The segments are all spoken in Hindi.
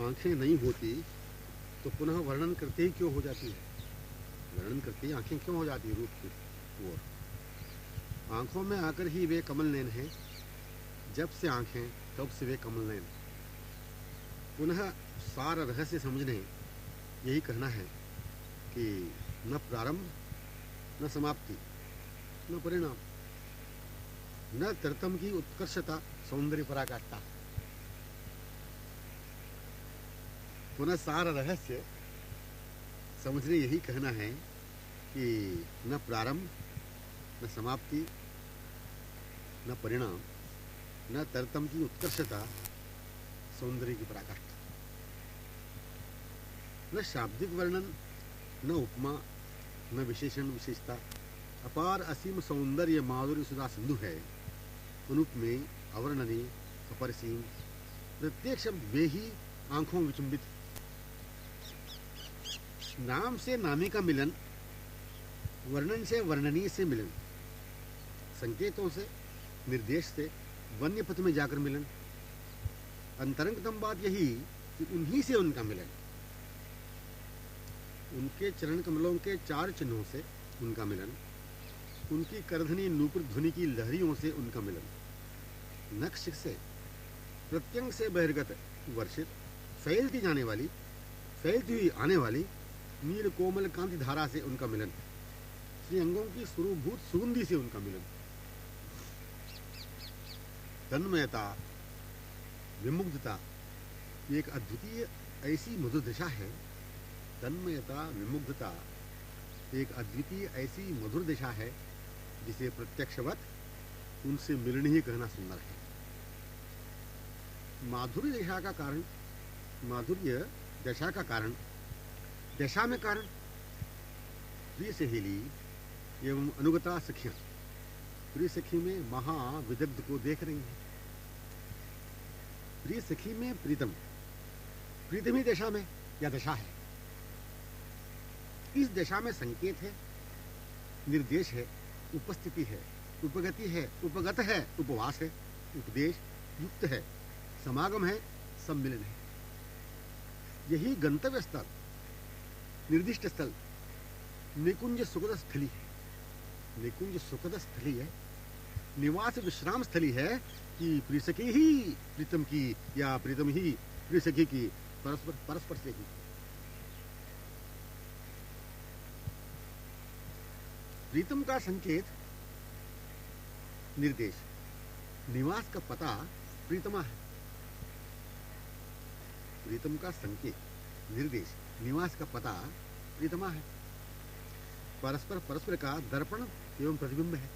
आंखें नहीं होती तो पुनः वर्णन करते ही क्यों हो जाती है? वर्णन करते ही आंखें क्यों हो जाती है रूप की ओर? आंखों में आकर ही वे कमल नयन है। जब से आंखें तब से वे कमल नयन। पुनः सारा रहस्य समझने यही कहना है कि न प्रारंभ न समाप्ति न परिणाम न तरतम की उत्कर्षता सौंदर्य पराकाष्ठा। पुनः सारा रहस्य समझने यही कहना है कि न प्रारंभ न समाप्ति न परिणाम न तरतम की उत्कर्षता सौंदर्य की पराकाष्ठा। न शाब्दिक वर्णन न उपमा न विशेषण विशेषता। अपार असीम सौंदर्य माधुर्य सुधा सिंधु है। अनुप में अवर्णनीय अपरिसीम। प्रत्येक शब्द वे ही आंखों विचुंबित। नाम से नामी का मिलन, वर्णन से वर्णनीय से मिलन, संकेतों से निर्देश से वन्य पथ में जाकर मिलन। अंतरंगतम बात यही कि उन्हीं से उनका मिलन। उनके चरण कमलों के 4 चिन्हों से उनका मिलन। उनकी करधनी नूपुर ध्वनि की लहरियों से उनका मिलन। नक्श से प्रत्यंग से बहिर्गत वर्षित फैलती जाने वाली, फैलती हुई आने वाली नील कोमल कांति धारा से उनका मिलन। श्री अंगों की स्वरूभूत सुगंधी से उनका मिलन। तन्मयता विमुग्धता एक अद्वितीय ऐसी मधुर दिशा है। तन्मयता विमुग्धता एक अद्वितीय ऐसी मधुर दिशा है जिसे प्रत्यक्षवत उनसे मिलने ही कहना सुंदर है। माधुर्य दशा का कारण, माधुर्य दशा का कारण, दशा में कारण प्रिय सहेली एवं अनुगता सखियां प्रिय सखी में महाविदग्ध को देख रही हैं। प्रिय सखी में प्रीतम, प्रीतम ही दशा में या दशा है। इस दशा में संकेत है, निर्देश है, उपस्थिति है, उपगति है, उपगत है, उपवास है, उपदेश, युक्त है, समागम है, सम्मिलन है। यही गंतव्य स्थल, निर्दिष्ट स्थल निकुंज सुखद स्थली है। निकुंज सुखद स्थली है, निवास विश्राम स्थली है कि प्रियसखी ही प्रीतम की या प्रीतम ही प्रियसखी की परस्पर से ही। प्रीतम का संकेत निर्देश, निवास का पता प्रीतमा है। प्रीतम का संकेत निर्देश, निवास का पता प्रीतमा है। परस्पर का दर्पण एवं प्रतिबिंब है।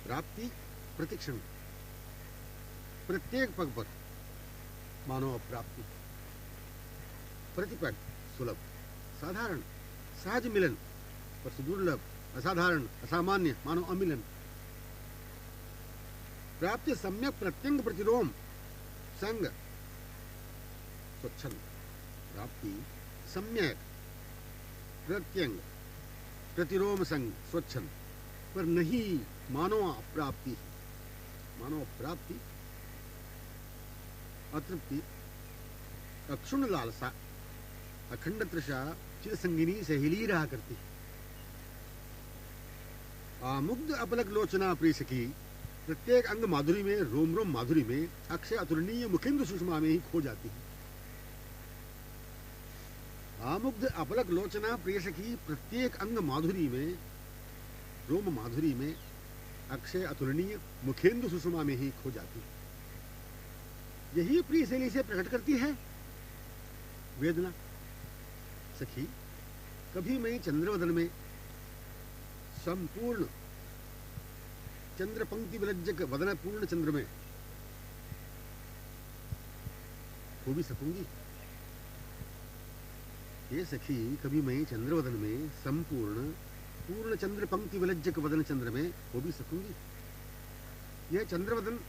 प्राप्ति प्रतिक्षण, प्रत्येक पग पर मानो अप्राप्ति। प्रतिपग सुलभ, साधारण, सहज मिलन, पर सुदुर्लभ, असाधारण, असामान्य, मानो अमिलन। प्राप्ति सम्यक प्रत्यंग प्रतिलोम संग स्वच्छंद। प्राप्ति सम्यक प्रत्यंग प्रतिलोम संग स्वच्छंद, पर नहीं मानो अप्राप्ति। मानो अप्राप्ति, अतृप्ति, अक्षुण लालसा, अखंड तृषा चिर संगिनी सहेली रहा करती। आमुग्ध अपलक लोचना प्रिय सखी प्रत्येक अंग माधुरी में, रोम रोम माधुरी में, अक्षय अतुलनीय मुखेंद्र सुषमा में ही खो जाती है। आमुग्ध अपलक लोचना प्रिय सखी प्रत्येक अंग माधुरी में, रोम माधुरी में, अक्षय अतुलनीय मुखेंद्र सुषमा में ही खो जाती है। यही प्रिय शैली से प्रकट करती है वेदना। सखी कभी मैं चंद्रवदन में संपूर्ण चंद्र पंक्ति विलज्जक वदन पूर्ण चंद्र में हो भी सकूंगी। ये सखी कभी मैं चंद्रवदन में संपूर्ण पूर्ण चंद्र पंक्ति विलज्जक वदन चंद्र में हो भी सकूंगी। यह चंद्रवदन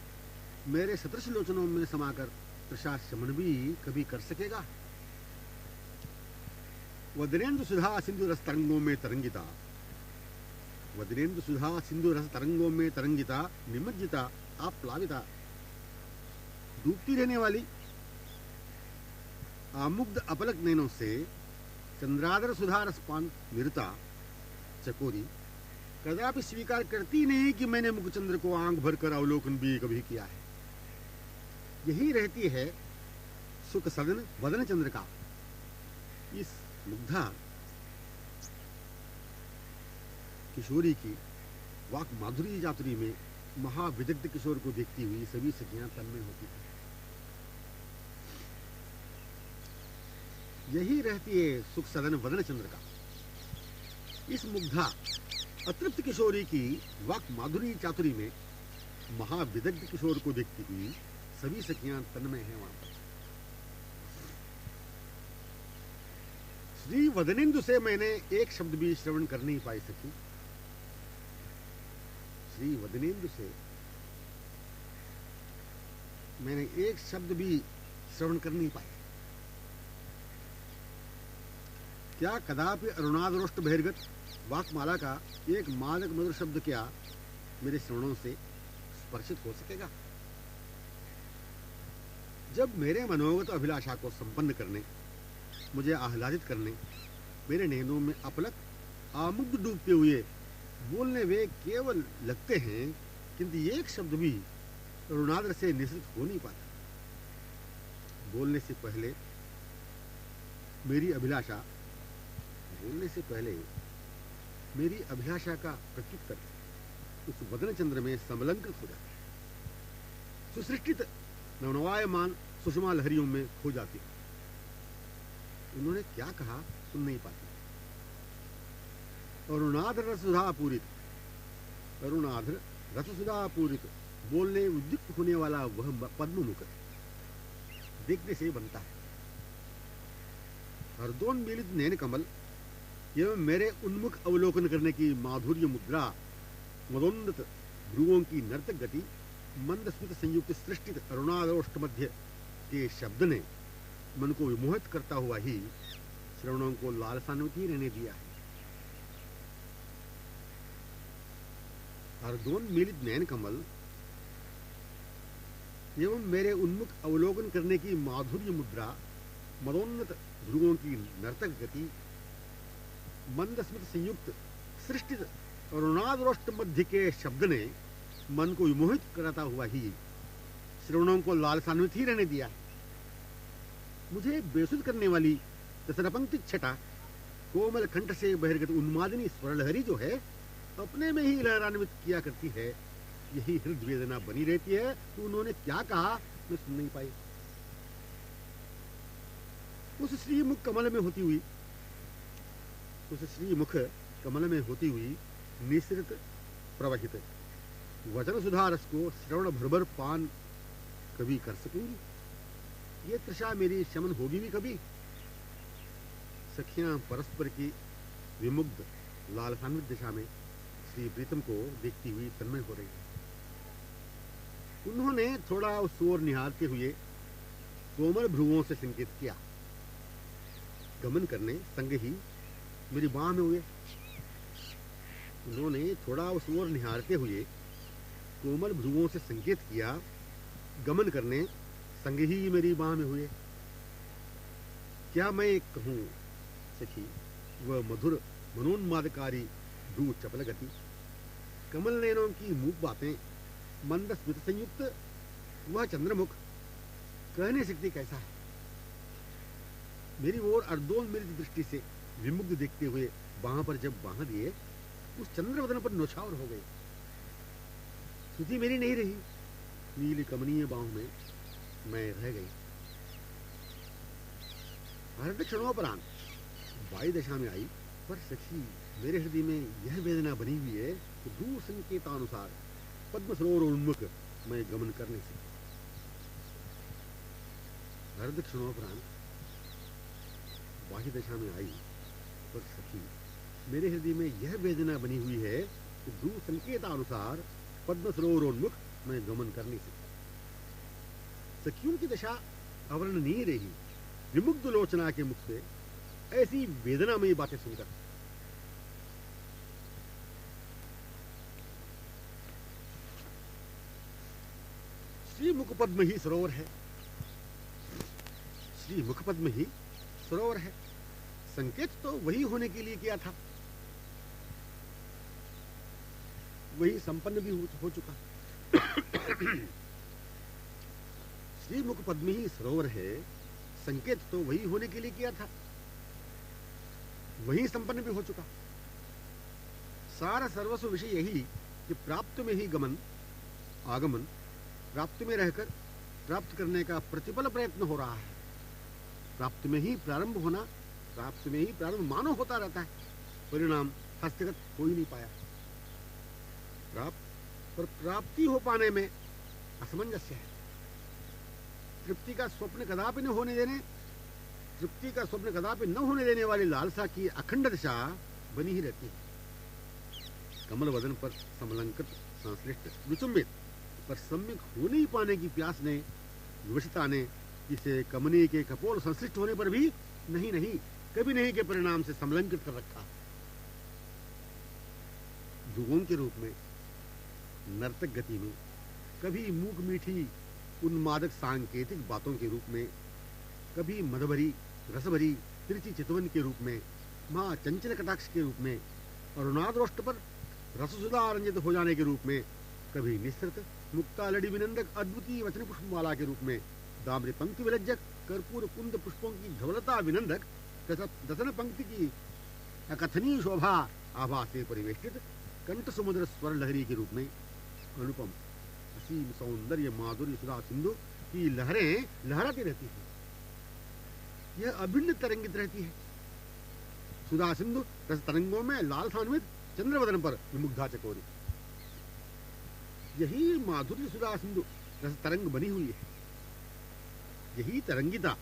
मेरे सदृश लोचनों में समाकर प्रसाद शमन भी कभी कर सकेगा। वदनेन्द्र सुधा सिंधु रस तरंगों में तरंगिता, वदनेन्द्र सुधा सिंधु रस तरंगों में तरंगिता, निमज्जिता, आप्लाविता, डूबती रहने वाली आमुग्ध अपलक नैनों से चंद्रादर सुधारसपान निरता चकोरी कदापि स्वीकार करती नहीं कि मैंने मुखचंद्र को आंख भरकर अवलोकन भी कभी किया है। यही रहती है सुख सदन वदन चंद्र का। इस मुग्धा किशोरी की वाक माधुरी चातुरी में महाविदग्ध किशोर को देखती हुई सभी सखियां तन्मय होती थी। यही रहती है सुख सदन वदन चंद्र का। इस मुग्धा अतृप्त किशोरी की वाक माधुरी चातुरी में महाविदग्ध किशोर को देखती हुई सभी सखियां तन्मय हैं वहां पर। श्री वदनेंदु से मैंने एक शब्द भी श्रवण कर नहीं पाई सखी। श्री वदनेंदु से मैंने एक शब्द भी श्रवण कर नहीं पाई। क्या कदापि अरुणादरोष्ट बहिर्गत वाकमाला का एक मादक मधुर शब्द क्या मेरे श्रवणों से स्पर्शित हो सकेगा? जब मेरे मनोगत अभिलाषा को संपन्न करने, मुझे आह्लादित करने, मेरे नैनों में अपलक आमुग्ध डूबते हुए बोलने वे केवल लगते हैं, किंतु एक शब्द भी अरुणाद्र से निश्चित हो नहीं पाता। बोलने से पहले मेरी अभिलाषा का प्रत्युत्तर उस वदन चंद्र में समलंकृत हो जाता है, सुसृष्टित नवनवायमान सुषमा लहरियों में खो जाती है। उन्होंने क्या कहा सुन नहीं पाती। अरुणाध्र रससुधा पूरित बोलने उद्युक्त होने वाला वह पद्ममुख देखने से बनता है। हरदोन मिलित नैन कमल एवं मेरे उन्मुख अवलोकन करने की माधुर्य मुद्रा, मदोन्नत भ्रुवों की नर्तक गति, मंद स्मित संयुक्त सृष्टित अरुणादोष्ट मध्य के शब्द ने मन को विमोहित करता हुआ ही श्रवणों को लालसान्वित ही रहने दिया है। हरदोन मिलित नैन कमल एवं मेरे उन्मुख अवलोकन करने की माधुर्य मुद्रा, मदोन्नत भ्रुवों की नर्तक गति, मंद स्मित संयुक्त सृष्टित अरुणादरोष्ट मध्य के शब्द ने मन को विमोहित कराता हुआ ही श्रवणों को लालसान्वित ही रहने दिया। मुझे बेसुध करने वाली दशरपंक्ति छटा कोमल कंठ से बहिर्गत उन्मादिनी स्वरलहरी जो है अपने में ही लहरान्वित किया करती है, यही हृदय वेदना बनी रहती है। तो उन्होंने क्या कहा मैं सुन नहीं पाई। उस श्रीमुख कमल में होती हुई निसृत प्रवहित वचन सुधारस को श्रवण भरभर पान कभी कर सकूंगी? ये तृषा मेरी शमन होगी भी कभी? सखियां परस्पर की विमुग्ध लालसान्वित दिशा में श्री प्रीतम को देखती हुई तन्मय हो रही है। उन्होंने थोड़ा उस ओर निहारते हुए कोमल भ्रुवों से संकेत किया। गमन करने संग ही मेरी बाह में हुए। उन्होंने थोड़ा उस ओर निहारते हुए कोमल भ्रुवों से संकेत किया, गमन करने संग ही मेरी बाह में हुए। क्या मैं कहूं सखी, वह मधुर मनोन्मादकारी भ्रू चपल गति, कमल नयनों की मूक बातें, मंद स्मित संयुक्त वह चंद्रमुख कह नहीं सकती कैसा है। मेरी ओर अर्धोल मेरी दृष्टि से विमुग्ध देखते हुए बाह पर जब बाह दिए, उस चंद्रवदन पर नौछावर हो गए। सुधि मेरी नहीं रही, नील कमनीय बाहों में मैं रह गई। हर क्षणोपरांत वायु दशा में आई, पर सखी मेरे हृदय में यह वेदना बनी हुई है कि दूर संकेतानुसार पद्म सरोवर उन्मुख मैं गमन करने से। हर क्षणोपरांत वायु दशा में आई, पर सखी मेरे हृदय में यह वेदना बनी हुई है कि दूर संकेतानुसार पद्म सरोवरोन्मुख मैं गमन करने से। सखियों की दशा अवर्णनीय रही। विमुग्ध लोचना के मुख से ऐसी वेदनामयी बातें सुनकर श्री मुख पद्म ही सरोवर है। श्री मुखपद्म ही सरोवर है। संकेत तो वही होने के लिए किया था, वही संपन्न भी हो चुका। श्री मुखपद्म ही सरोवर है, संकेत तो वही होने के लिए किया था, वही संपन्न भी हो चुका। सारा सर्वस्व विषय यही कि प्राप्त में ही गमन आगमन, प्राप्त में रहकर प्राप्त करने का प्रतिपल प्रयत्न हो रहा है। प्राप्त में ही प्रारंभ होना, प्राप्त में ही प्रारंभ मानव होता रहता है, परिणाम हस्तगत हो ही नहीं पाया। पर प्राप्ति हो पाने में असमंजस्य है। तृप्ति का स्वप्न कदापि न होने देने, तृप्ति का स्वप्न कदापि न होने देने वाली लालसा की अखंड दिशा बनी ही रहती है। कमल वदन पर समलंकृत संश्लिष्ट विचुंबित पर सम्यक हो नहीं पाने की प्यास ने, विवशता ने इसे कमनीय के कपोल संश्लिष्ट होने पर भी नहीं नहीं कभी नहीं के परिणाम से समलंकृत कर रखा। भ्रुवों के रूप में नर्तक गति में, कभी मूक मीठी उन्मादक सांकेतिक बातों के रूप में, कभी मदभरी रसभरी तिरछी चितवन के रूप में, माँ चंचल कटाक्ष के रूप में, अरुणाद्रोष्ट पर रससुधा रंजित हो जाने के रूप में, कभी निस्तृत मुक्ता लड़ी विनंदक अद्वितीय वचन पुष्पमाला के रूप में, दामरी पंक्ति विलज्जक कर्पूर कुंद पुष्पों की धवलता विनंदक दसन पंक्ति की अकथनीय शोभा आभा से परिवेष्टित कंठ समुद्र स्वर लहरी के रूप में, अनुपम असीम सौंदर्य माधुर्य सुधा सिंधु की लहरें लहराती रहती हैं। यह अभिन्न तरंगित रहती है। सुधा सिंधु रस तरंगों में लाल सान्वित चंद्रवदन पर विमुग्धा चकोरी, यही माधुर्य सुधा सिंधु रस तरंग बनी हुई है। यही तरंगिता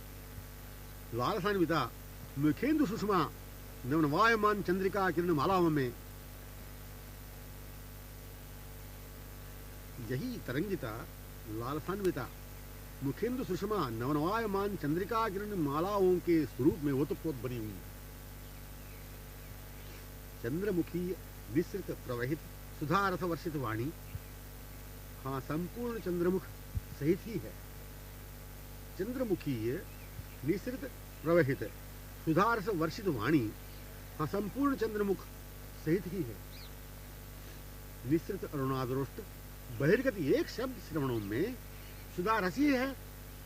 लाल सान्विता मुखेंदु सुषमा नवनवायमान चंद्रिका किरण मालाओं में, यही तरंगिता लालसान्विता मुखेंदु सुषमा नवनवायमान चंद्रिका किरण मालाओं के स्वरूप में ओतप्रोत बनी हुई। चंद्रमुखी विस्तृत प्रवहित सुधारस वर्षित वाणी, हाँ संपूर्ण चंद्रमुख सहित ही है। चंद्रमुखी निसृत प्रवहित सुधारस वर्षित वाणी, हाँ संपूर्ण चंद्रमुख सहित ही है। निसृत अरुणाद्रोष्ट बहिर्गत एक शब्द श्रवणों में सुधा रसी है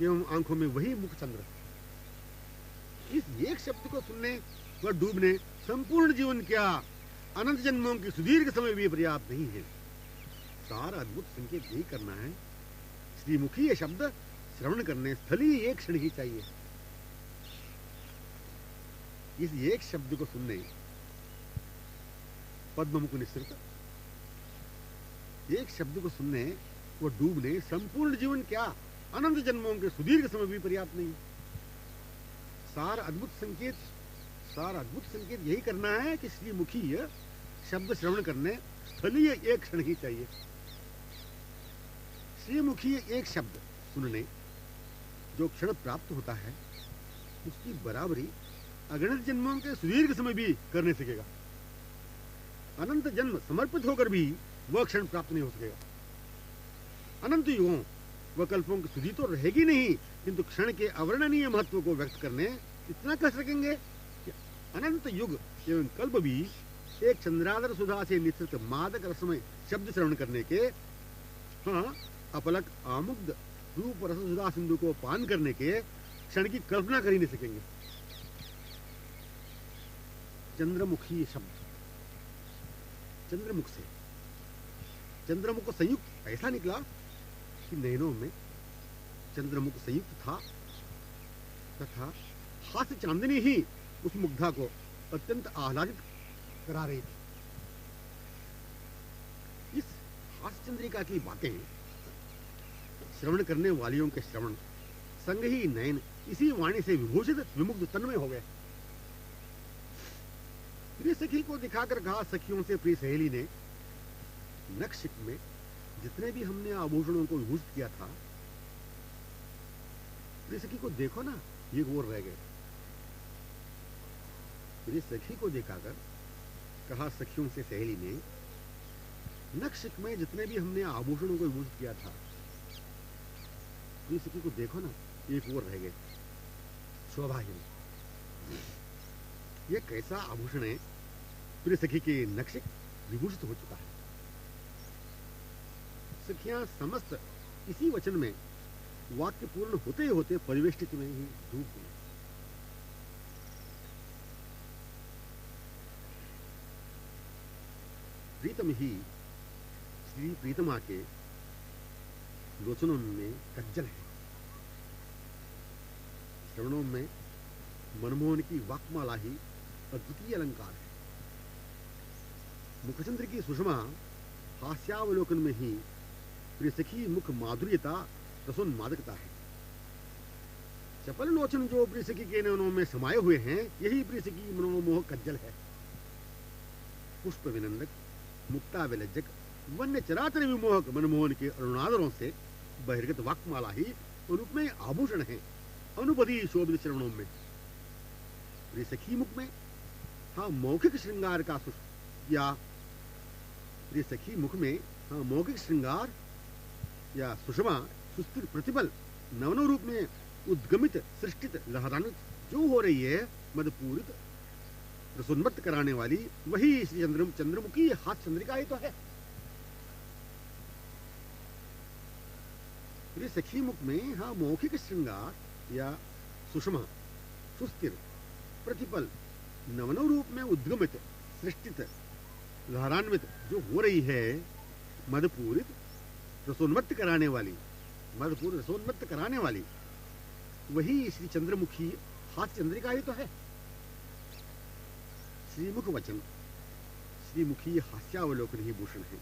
एवं आंखों में वही मुख चंद्र। इस एक शब्द को सुनने व डूबने संपूर्ण जीवन क्या अनंत जन्मों के सुदीर्घ समय भी पर्याप्त नहीं है। सारा अद्भुत संकेत यही करना है। श्रीमुखी ये शब्द श्रवण करने स्थली एक क्षण ही चाहिए। इस एक शब्द को सुनने पद्ममुख निसृत, एक शब्द को सुनने व डूबने संपूर्ण जीवन क्या अनंत जन्मों के सुदीर्घ समय भी पर्याप्त नहीं। सारा अद्भुत संकेत यही करना है कि श्रीमुखी शब्द श्रवण करने स्थलीय एक क्षण ही चाहिए। श्रीमुखी एक शब्द सुनने जो क्षण प्राप्त होता है उसकी बराबरी अगणित जन्मों के सुदीर्घ समय भी करने सकेगा। अनंत जन्म समर्पित होकर भी वह क्षण प्राप्त नहीं हो सकेगा। अनंत युगों व कल्पों की सुधि तो रहेगी नहीं, किंतु क्षण के अवर्णनीय महत्व को व्यक्त करने इतना कह सकेंगे कि अनंत युग एवं कल्प भी एक चंद्रादर सुधा से निश्चित मादक रसमय शब्द श्रवण करने के, हाँ अपलक आमुग्ध रूप रस सुधा सिंधु को पान करने के क्षण की कल्पना कर ही नहीं सकेंगे। चंद्रमुखी शब्द चंद्रमुख से, चंद्रमुख को संयुक्त ऐसा निकला कि नयनों में चंद्रमुख संयुक्त था तथा हास्य चांदनी ही उस मुग्धा को अत्यंत आह्लादित करा रही थी। इस हास्य चंद्रिका की बातें श्रवण करने वालियों के श्रवण संग ही नयन इसी वाणी से विभूषित विमुग्ध तन्मय हो गए। प्रिय सखी को दिखाकर कहा, सखियों से प्रिय सहेली ने, नक्शिक में जितने भी हमने आभूषणों को विभूषित किया था, प्रिय सखी को देखो ना, ये और रह गए। प्रिय सखी को दिखाकर कहा सखियों से सहेली ने, नक्शिक में जितने भी हमने आभूषणों को विभूषित किया था, प्रिय सखी को देखो ना, एक और रह गए। शोभाहीन। ये कैसा आभूषण है, प्रिय सखी के नक्शे विभूषित हो चुका है। सखियां समस्त इसी वचन में वाक्य पूर्ण होते ही होते परिवेष्टित में ही डूब गई। प्रीतम ही श्री प्रीतमा के लोचनों में कज्जल है, श्रवणों में मनमोहन की वाक्माला ही अद्वितीय अलंकार है। मुखचंद्र की सुषमा हास्यावलोकन में ही प्रिय सखी मुख माधुर्यता रसोन्मादकता है। चपल लोचन जो प्रिय सखी के नयनों में समाये हुए हैं, यही प्रिय सखी मनोमोह कज्जल है। पुष्प विनंदक, मुक्ता विलज्जक, वन्य चराचर विमोहक मनमोहन के अरुणादरों से बहिर्गत वाक्माला ही अनुपमेय आभूषण है अनुपदी शोभित श्रवणों में। प्रिय सखी मुख में हाँ मौखिक श्रृंगार का या प्रिय सखी मुख में हाँ मौखिक श्रृंगार या सुषमा सुस्थिर प्रतिपल नवनो रूप में उद्गमित सृष्टित लहरान्वित जो हो रही है, मदपूरित रसोन्मत्त कराने वाली, वही श्री चंद्रमुखी हाथ चंद्रिका ही तो है। प्रिय सखी मुख में हाँ मौखिक श्रृंगार या सुषमा सुस्थिर प्रतिपल नवनो रूप में उद्गमित सृष्टित लहरान्वित जो हो रही है, मदपूरित रसोन्मत्त कराने वाली, मदपूरित रसोन्मत्त कराने वाली, वही श्री चंद्रमुखी हाथ चंद्रिका ही तो है। श्रीमुख वचन श्रीमुखी हास्यावलोकन ही भूषण है।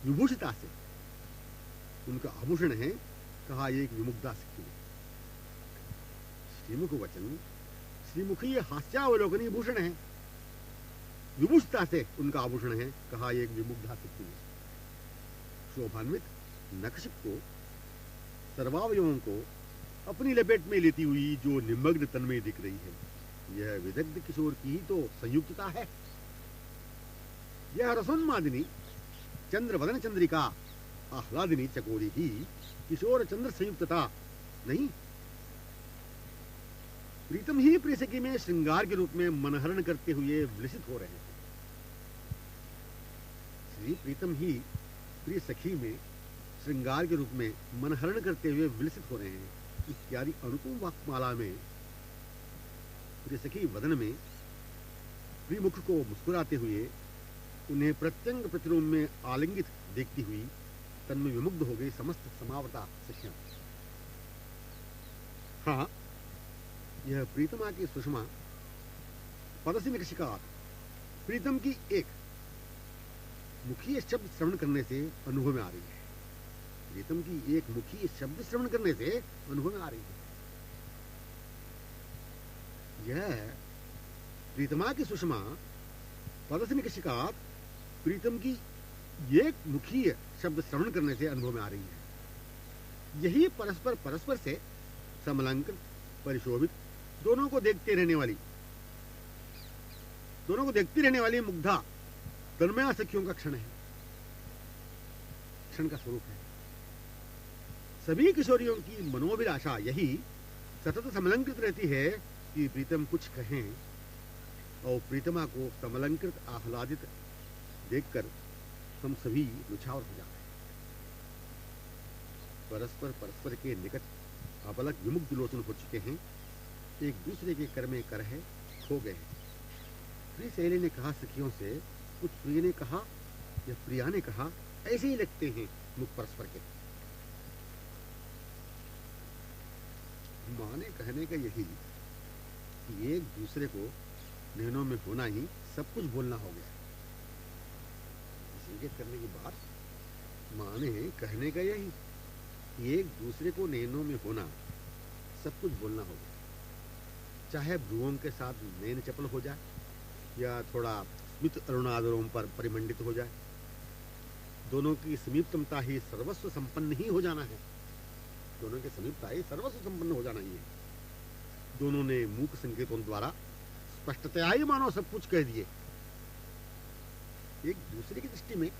विभूषिता से उनका आभूषण है, कहा एक विमुग्धा सखी। श्रीमुख वचन श्रीमुखी हास्यावलोकन ही भूषण है। विभूषिता से उनका आभूषण है, कहा एक विमुग्धा सखी। शोभान्वित नखशिक को, सर्वावयवों को अपनी लपेट में लेती हुई जो निमग्न तन में दिख रही है, यह विदग्ध किशोर की ही तो संयुक्तता है। यह रसोन्मादिनी चंद्र वदन चंद्रिका आह्लादिनी चकोरी ही किशोर चंद्र संयुक्तता नहीं। प्रीतम ही प्रिय सखी में श्रृंगार के रूप में मनहरण करते हुए विलसित हो रहे हैं। श्री प्रीतम ही प्रिय सखी में श्रृंगार के रूप में मनहरण करते हुए विलसित हो रहे हैं इत्यादि अनुपम वाक्माला में प्रिय सखी वदन में प्रिय मुख को मुस्कुराते हुए उन्हें प्रत्यंग प्रतिरूप में आलिंगित देखती हुई तन्मय विमुग्ध हो गई समस्त समावता सखियां। हाँ, यह प्रीतमा की सुषमा पदसी निकशिका प्रीतम की एक मुखी शब्द श्रवण करने से अनुभव में आ रही है। प्रीतम की एक मुखी शब्द श्रवण करने से अनुभव में आ रही है। यह प्रीतमा की सुषमा पदसी निकशिका प्रीतम की एक मुखी शब्द श्रवण करने से अनुभव में आ रही है। यही परस्पर से समलंकृत परिशोभित दोनों को देखती रहने वाली मुग्धा तन्मया सखियों का क्षण है, क्षण का स्वरूप है। सभी किशोरियों की मनोभिलाषा यही सतत समलंकृत रहती है कि प्रीतम कुछ कहें और प्रीतमा को समलंकृत आह्लादित देखकर हम सभी निछावर हो जाते हैं। परस्पर के निकट अपलक विमुग्ध लोचन हो चुके हैं, एक दूसरे के कर में कर है खो गए हैं। प्रिय सहेली ने कहा सखियों से, कुछ प्रिय ने कहा या प्रिया ने कहा, ऐसे ही लगते हैं मुख परस्पर के। माँ ने कहने का यही कि एक दूसरे को नैनों में होना ही सब कुछ बोलना हो गया। संकेत करने की बात माँ ने कहने का यही कि एक दूसरे को नैनों में होना सब कुछ बोलना होगा। चाहे भ्रुवों के साथ नैन चपल हो जाए या थोड़ा स्मित अरुणादरों पर परिमंडित हो जाए, दोनों की समीपतमता ही सर्वस्व संपन्न ही हो जाना है। दोनों की समीपता ही सर्वस्व संपन्न हो जाना ही है। दोनों ने मूक संकेतों द्वारा स्पष्टतया ही मानो सब कुछ कह दिए। एक दूसरे की दृष्टि में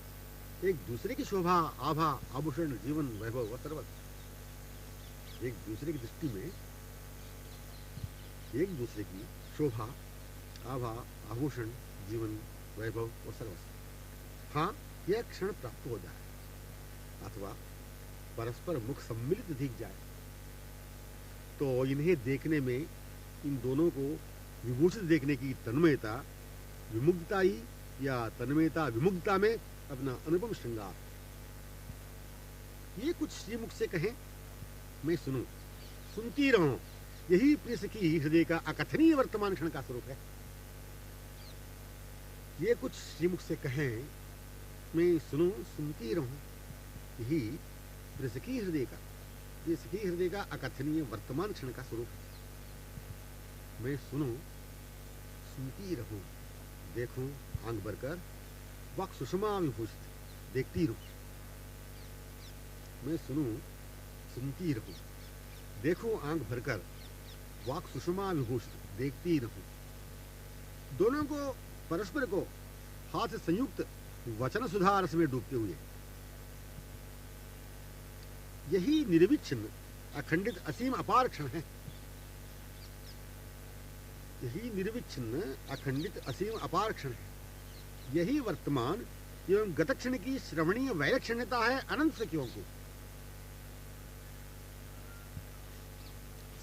एक दूसरे की शोभा आभा आभूषण जीवन वैभव व सर्वस्व एक दूसरे की दृष्टि में एक दूसरे की शोभा, आभा, आभूषण, जीवन, वैभव और सर्वस्व। हाँ, यह क्षण प्राप्त हो जाए अथवा परस्पर मुख सम्मिलित दिख जाए तो इन्हें देखने में, इन दोनों को विभूषित देखने की तन्मयता विमुग्धता ही या तन्मयता विमुग्धता में अपना अनुपम श्रृंगार। ये कुछ श्रीमुख से कहें, मैं सुनूं, सुनती रहूं, यही प्रिय सखी हृदय का अकथनीय वर्तमान क्षण का स्वरूप है। ये कुछ श्रीमुख से कहें, मैं सुनूं, सुनती रहूं, यही प्रिय सखी हृदय का अकथनीय वर्तमान क्षण का स्वरूप है। मैं सुनूं, सुनती रहूं, देखूं आंख भरकर, वाक् सुषमा विभूषित, देखती रहूं। मैं सुनूं, सुनती रहूं, देखूं आंख भरकर, वाक् सुषमा विभूषित, देखती रहूं। दोनों को परस्पर को हाथ से संयुक्त वचन सुधा रस में डूबते हुए, यही निर्विच्छिन्न अखंडित असीम अपार क्षण है। यही निर्विच्छिन्न अखंडित असीम अपार क्षण है। यही वर्तमान एवं गत क्षण की श्रवणीय वैलक्षण्यता है अनंत सखियों को।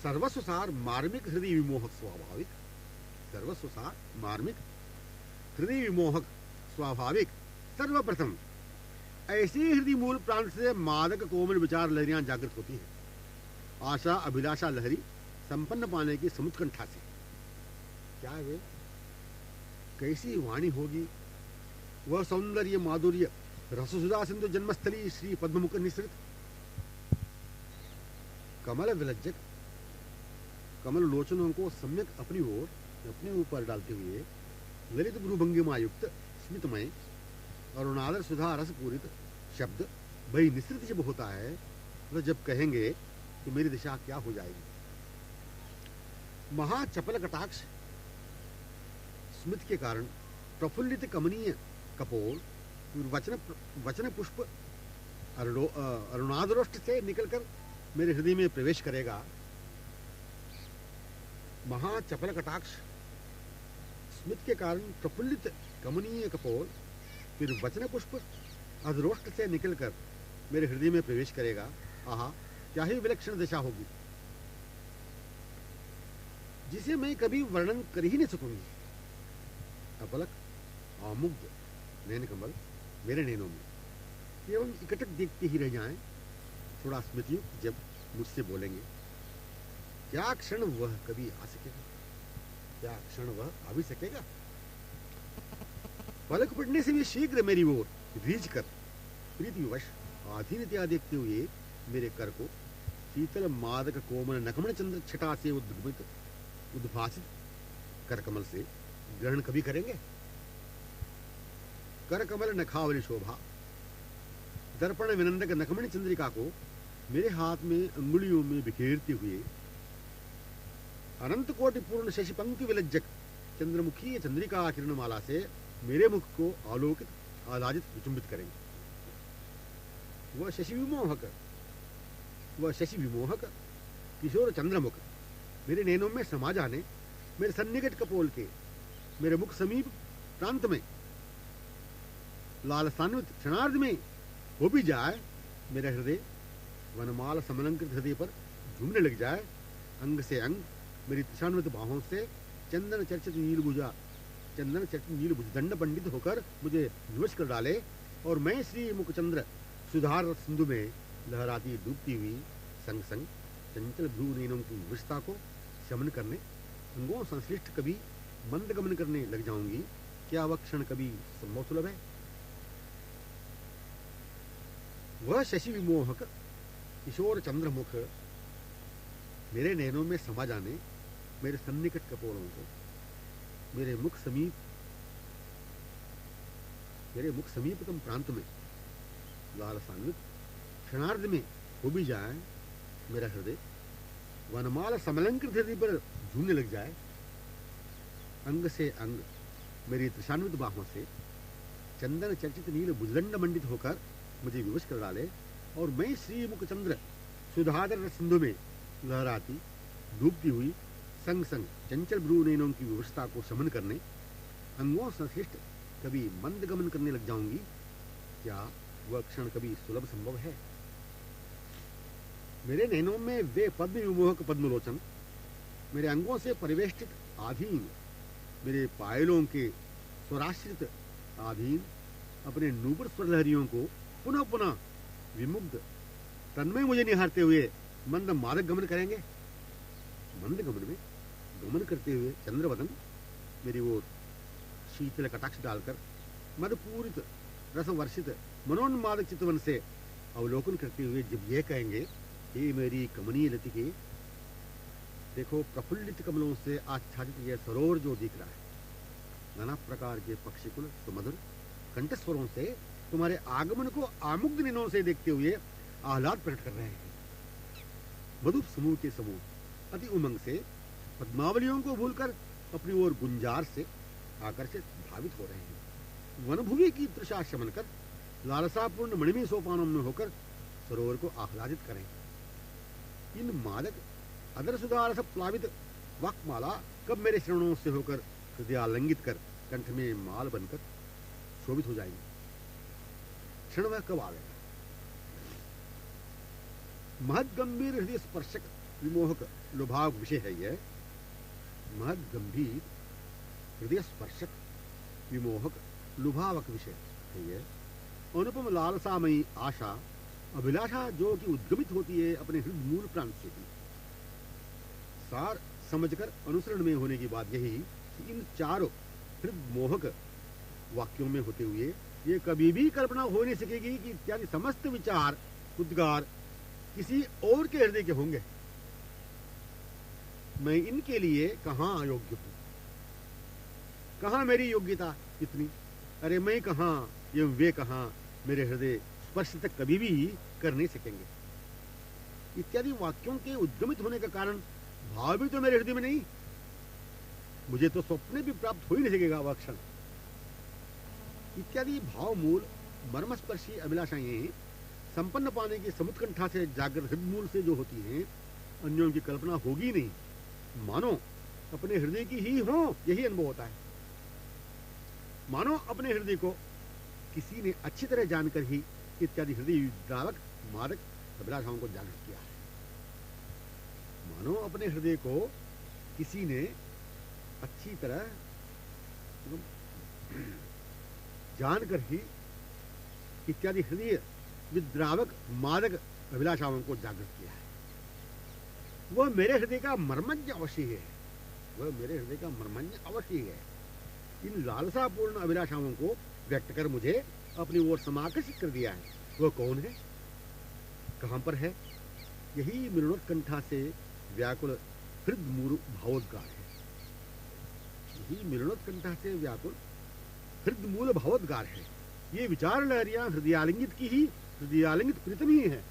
सर्वस्वसार मार्मिक हृदय विमोहक स्वाभाविक, सर्वस्वसार मार्मिक हृदय विमोहक स्वाभाविक, सर्वप्रथम ऐसी हृदय मूल प्रांत से मादक कोमल विचार लहरियां जागृत होती हैं। आशा अभिलाषा लहरी संपन्न पाने की समुत्कंठा से। क्या है वे? कैसी वाणी होगी वह सौंदर्य माधुर्य रससुधा सिंधु जन्मस्थली श्री पद्ममुख निसृत कमल विलज्जक कमल लोचनों को सम्यक अपनी ओर अपने ऊपर डालते हुए ललित भ्रूभंगिमा युक्त स्मितमय अरुणादर सुधा रस पूरित शब्द वही निसृत जब होता है, तो जब कहेंगे कि मेरी दिशा क्या हो जाएगी। महाचपल कटाक्ष स्मित के कारण प्रफुल्लित कमनीय कपोल वचन पुष्प अरुणादरोष्ट से निकलकर मेरे हृदय में प्रवेश करेगा। महाचपल कटाक्ष स्मित के कारण प्रफुल्लित कमनीय कपोल फिर वचन पुष्प अधरोष्ट से निकलकर मेरे हृदय में प्रवेश करेगा। आहा, क्या ही विलक्षण दिशा होगी, जिसे मैं कभी वर्णन कर ही नहीं सकूंगी। अपलक आमुग्ध नैन कमल मेरे नैनों में एवं इकटक देखते ही रह जाएं, थोड़ा स्मृतियुक्त जब मुझसे बोलेंगे। क्या क्षण वह कभी आ सकेगा? क्या क्षण वह आ भी सकेगा? पलक पड़ने से भी शीघ्र मेरी ओर रीझ कर प्रीतिवश आधीनतया देखते हुए मेरे कर को शीतल मादक कोमल नकमण चंद्र छटा से उद्गमित उद्भासित कर कमल से ग्रहण कभी करेंगे? कर कमल नखावली शोभा दर्पण विनंदक नकमण चंद्रिका को मेरे हाथ में अंगुलियों में बिखेरते हुए अनंत कोटि पूर्ण शशि पंक्ति विलज्जक चंद्रमुखी चंद्रिका किरणमाला से मेरे मुख को आलोकित आह्लादित विचुंबित करेंगे। वह शशि विमोहक किशोर चंद्रमुख मेरे नैनों में समा जाने, मेरे सन्निकट कपोल के मेरे मुख समीप प्रांत में लालसान्वित क्षणार्ध में हो भी जाए, मेरा हृदय वनमाल समलंकृत हृदय पर झूमने लग जाए। अंग से अंग मेरी तृषान्वित बाहों से चंदन चर्चित नीलभुज दंड पंडित होकर मुझे विवश कर डाले और मैं श्री मुखचंद्र सुधार सिंधु में लहराती डूबती हुई संग संग चंचल भ्रू नैनों की विवशता को शमन करने, अंगों संश्लिष्ट कभी मंद गमन करने लग जाऊंगी। क्या वह क्षण कभी संभव सुलभ है? वह शशि विमोहक किशोर चंद्रमुख मेरे नैनों में समा जाने, मेरे सन्निकट कपोलों को मेरे मुख समीपतम प्रांत में लालसान्वित क्षणार्ध में हो भी जाए, मेरा हृदय वनमाल समलंकृत हृदय पर झूमने लग जाए। अंग से अंग मेरी तृषान्वित बाहों से चंदन चर्चित नील भुजदंड मंडित होकर मुझे विवश कर डाले और मैं श्री मुखचंद्र सुधाधर सिंधु में लहराती डूबती हुई संग संग चंचल भ्रू नयनों की विवशता को शमन करने अंगों संश्लिष्ट कभी मंद गमन करने लग जाऊंगी, क्या वह क्षण कभी सुलभ संभव है? मेरे नैनों में वे पद्म विमोहक पद्मलोचन, मेरे अंगों से परिवेष्टित आधीन, मेरे पायलों के स्वराश्रित आधीन अपने नूपुर स्वरलहरियों को पुनः पुनः विमुग्ध तन्मय मुझे निहारते हुए मंद मादक गमन करेंगे। मंद गमन में गमन करते हुए चंद्रवदन मेरी ओर शीतल कटाक्ष डालकर मदपूरित रसवर्षित मनोन्मादक चितवन से अवलोकन करते हुए जब यह कहेंगे, हे मेरी कमनीय लतिके, देखो प्रफुल्लित कमलों से आच्छादित यह सरोवर जो दिख रहा है, नाना प्रकार के पक्षीकुल सुमधुर कंठस्वरों से तुम्हारे आगमन को आमुग्ध नैनों से देखते हुए आह्लाद प्रकट कर रहे हैं। मधुप समूह के समूह अति उमंग से पद्मावलियों को भूलकर अपनी ओर गुंजार से आकर्षित भावित हो रहे हैं। वनभूमि की तृषा शमन कर लालसापूर्ण मणिमय सोपानों में होकर सरोवर को आह्लादित करें। इन मादक अदर सुधारस प्लावित वाक्माला कब मेरे श्रवणों से होकर हृदयालंगित कर कंठ में माल बनकर शोभित हो जाएंगे? क्षण वह कब आवेगा? महद गंभीर हृदय स्पर्शक विमोहक लुभाव विषय है यह। महद गंभीर हृदय स्पर्शक विमोहक लुभावक विषय है यह। अनुपम लालसामयी आशा अभिलाषा जो कि उद्गमित होती है अपने हृदय मूल प्रांत से ही। सार समझकर अनुसरण में होने की बात यही कि इन चारों हृदय मोहक वाक्यों में होते हुए ये कभी भी कल्पना हो नहीं सकेगी कि इत्यादि समस्त विचार उद्गार किसी और के हृदय के होंगे। मैं इनके लिए कहां अयोग्य हूं? कहां मेरी योग्यता इतनी? अरे मैं कहां एवं वे कहां मेरे हृदय स्पर्श तक कभी भी कर नहीं सकेंगे। इत्यादि वाक्यों के उद्गमित होने का कारण भाव भी तो मेरे हृदय में नहीं। मुझे तो स्वप्न भी प्राप्त हो ही नहीं सकेगा वह क्षण। इत्यादि भाव मूल मर्मस्पर्शी अभिलाषाएं संपन्न पाने की समुत्कंठा से जागृत हृदय मूल से जो होती हैं, अन्यों की कल्पना होगी नहीं, मानो अपने हृदय की ही हो, यही अनुभव होता है। मानो अपने हृदय को किसी ने अच्छी तरह जानकर ही इत्यादि हृदय द्रावक मादक अभिलाषाओं को जागृत किया है। मानो अपने हृदय को किसी ने अच्छी तरह जानकर ही इत्यादि हृदय विद्रावक मादक अभिलाषाओं को जागृत किया है। वह मेरे हृदय का मर्मज्ञ अवश्य है। वह मेरे हृदय का मर्मज्ञ अवश्य है। इन लालसापूर्ण अभिलाषाओं को व्यक्त कर मुझे अपनी ओर समाकर्षित कर दिया है। वह कौन है? कहां पर है? यही मृणोत्कंठा से व्याकुल हृदय मूल भावोद्गार है। यही मृणोत्कंठा से व्याकुल हृदय मूल भावोद्गार है। ये विचार लहरियां हृदयालिंगित की ही हृदयालिंगित प्रीतम ही है।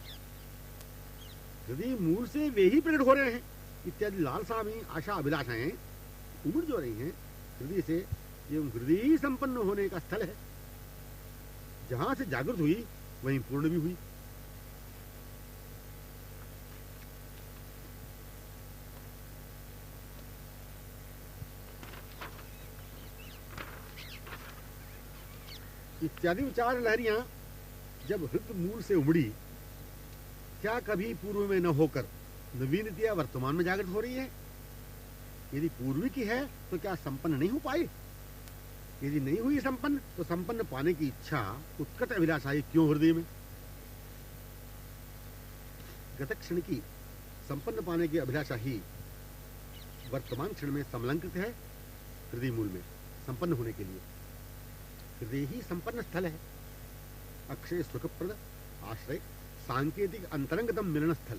हृदय मूल से वे ही प्रकट हो रहे हैं। इत्यादि लालसा में आशा अभिलाषाएं उमड़ जो रही हैं हृदय से। एवं हृदय ही संपन्न होने का स्थल है। जहां से जागृत हुई वहीं पूर्ण भी हुई। इत्यादि विचार लहरियां जब हृदय मूल से उमड़ी, क्या कभी पूर्व में न होकर नवीनतया वर्तमान में जागृत हो रही है? यदि पूर्व की है तो क्या संपन्न नहीं हो पाई? यदि नहीं हुई संपन्न तो संपन्न पाने की इच्छा उत्कट अभिलाषा क्यों हृदय में? गत क्षण की संपन्न पाने की अभिलाषा ही वर्तमान क्षण में समलंकृत है हृदय मूल में संपन्न होने के लिए। हृदय ही संपन्न स्थल है। अक्षय सुखप्रद आश्रय सांकेतिक अंतरंगतम मिलन स्थल।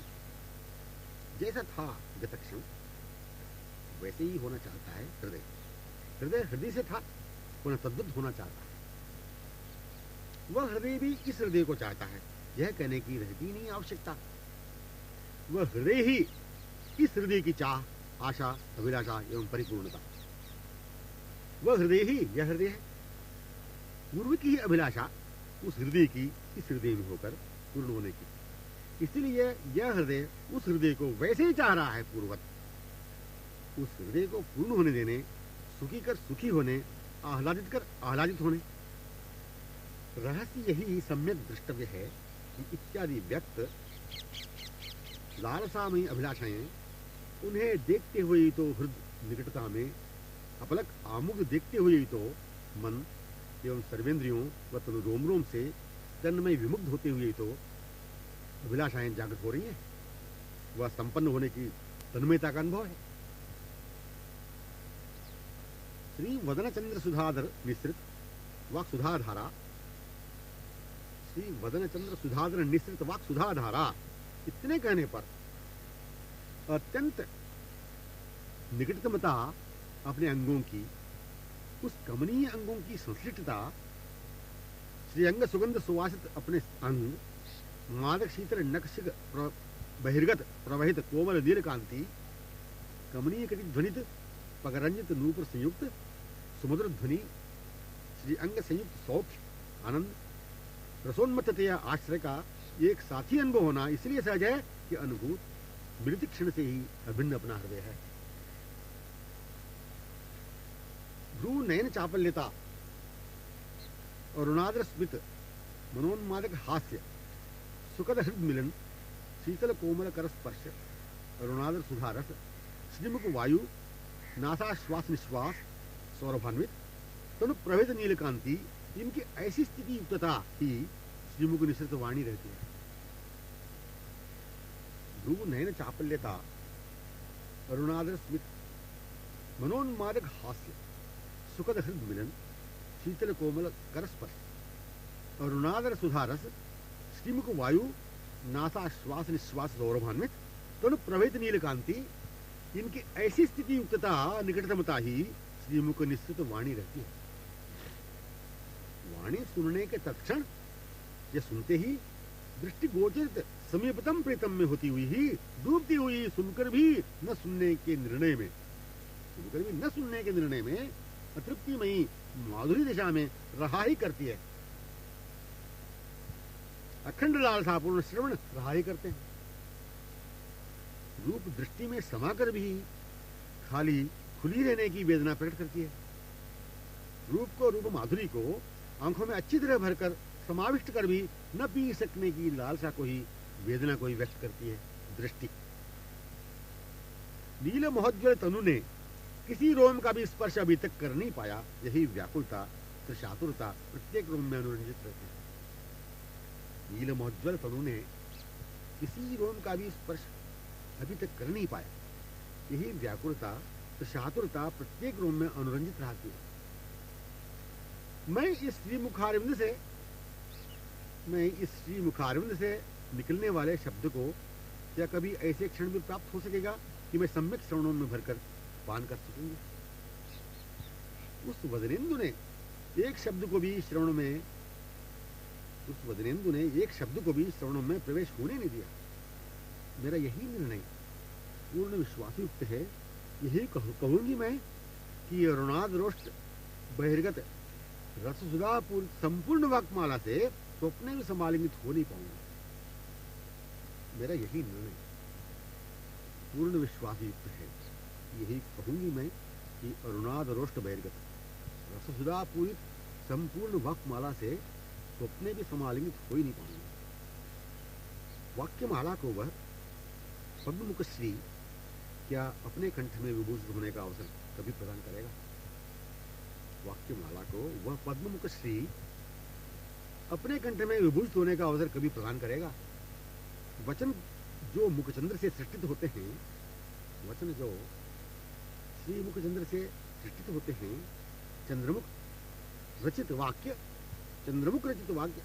जैसा था गत क्षण वैसे ही होना चाहता है हृदय। हृदय हृदय से था, पुनः तद्वत होना चाहता है। वह हृदय भी इस हृदय को चाहता है। यह कहने की रहती नहीं आवश्यकता। वह हृदय ही इस हृदय की चाह, आशा, अभिलाषा एवं परिपूर्णता। वह हृदय ही यह हृदय है। पूर्व की ही अभिलाषा उस हृदय की इस हृदय में होकर पूर्ण होने की। इसलिए यह हृदय उस हृदय को वैसे ही चाह रहा है पूर्ववत। उस हृदय को पूर्ण होने देने, सुखी कर सुखी होने, आह्लादित कर आह्लादित होने। रहस्य यही सम्यक द्रष्टव्य है कि इत्यादि व्यक्त लालसामयी अभिलाषाएं, उन्हें देखते हुए ही तो हृदय निकटता में, अपलक आमुख देखते हुए ही तो मन एवं सर्वेंद्रियों व तनु रोम रोम से तन्मय विमुग्ध होते हुए ही तो अभिलाषाएं जागृत हो रही हैं। वह संपन्न होने की तन्मयता का अनुभव है। श्री वदनचंद्र सुधाधर मिश्रित वाक सुधाधारा, श्री वदनचंद्र सुधाधर निश्रित वाक सुधाधारा, इतने कहने पर अत्यंत निकटतमता अपने अंगों की, उस कमनीय अंगों की संश्लिष्टता, श्री अंग सुगंध सुवासित अपने अंग, मादक शीतल नक्षिक बहिर्गत प्रवहित कोमल नीलकांति, कमनीय कटित ध्वनित पगरंजित नूपुर संयुक्त सुमधुर ध्वनि, श्री अंग संयुक्त सौख्य आनंद, रसोन्मत्तया आश्रय का एक साथी अनुभव होना इसलिए सहज है कि अनुभूत मृत्यु क्षण से ही अभिन्न अपना हृदय है। भ्रू नयन चापल्यता, अरुणाद्र स्मित, मनोन्मादक हास्य, सुखद हृद मिलन, शीतल कोमल कर स्पर्श, अरुणाद्र सुधारस, श्रीमुख वायु, नासाश्वास निश्वास, सौरभान्वित, तनु प्रभेद नीलकांति, इनकी ऐसी स्थिति युक्तता ही श्रीमुख निश्रित वाणी रहती है। भ्रू नयन चापल्यता, अरुणाद्र स्मित, मनोन्मादक हास्य, सुखद हृद मिलन, शीतल कोमल कर स्पर्श, अरुणादर सुधारस, श्रीमुख वायु, नासाश्वास निश्वास सौरभान्वित, तनु प्रभेद नीलकांति, इनकी ऐसी स्थिति युक्तता निकटतमता ही श्रीमुख निश्चित वाणी रहती है। वाणी सुनने के तत्क्षण या सुनते ही दृष्टि गोचरित समीपतम प्रीतम में होती हुई ही डूबती हुई सुनकर भी न सुनने के निर्णय में, अतृप्तिमयी माधुरी दिशा में रहा ही करती है। अखंड लालसापूर्ण श्रवण रहा ही करते हैं। रूप दृष्टि में समाकर भी खाली खुली रहने की वेदना प्रकट करती है। रूप को, रूप माधुरी को आंखों में अच्छी तरह भरकर समाविष्ट कर भी न पी सकने की लालसा को ही, वेदना को ही व्यक्त करती है दृष्टि। नील मोहज्वल तनु ने किसी रोम का भी स्पर्श अभी तक कर नहीं पाया, यही व्याकुलता, त्रिशातुरता प्रत्येक रोम में अनुरंजित रहती है। नील मोहज्वल तनु ने किसी रोम का भी स्पर्श अभी तक कर नहीं पाया, यही व्याकुलता, त्रिशातुरता प्रत्येक रोम में अनुरंजित रहती है। मैं इस श्री मुखारविंद से निकलने वाले शब्द को क्या कभी ऐसे क्षण में प्राप्त हो सकेगा कि मैं सम्यक श्रवणों में भरकर पान कर सकूंगा? उस वदनेंदु ने एक शब्द को भी श्रवण में प्रवेश होने नहीं दिया। मेरा यही निर्णय पूर्ण विश्वास युक्त है। यही कहूंगी मैं कि अरुणाद रोष्ट बहिर्गत रससुधा संपूर्ण वाक्माला से स्वप्ने में समालिंगित हो नहीं पाऊंगा। मेरा यही निर्णय पूर्ण विश्वास युक्त है। यही कहूंगी मैं कि अरुणाद रोष्ट बहिर्गत रससुधा पूरी संपूर्ण वाक्माला से स्वप्ने भी समालिंगित हो ही नहीं पाऊंगा। वाक्यमाला को वह पद्ममुख श्री क्या अपने कंठ में विभूषित होने का अवसर कभी प्रदान करेगा? वाक्यमाला को वह पद्ममुख श्री अपने कंठ में विभूषित होने का अवसर कभी प्रदान करेगा? वचन जो मुखचंद्र से सृष्टित होते हैं, वचन जो श्री मुखचंद्र से सृष्टित होते हैं, चंद्रमुख रचित वाक्य,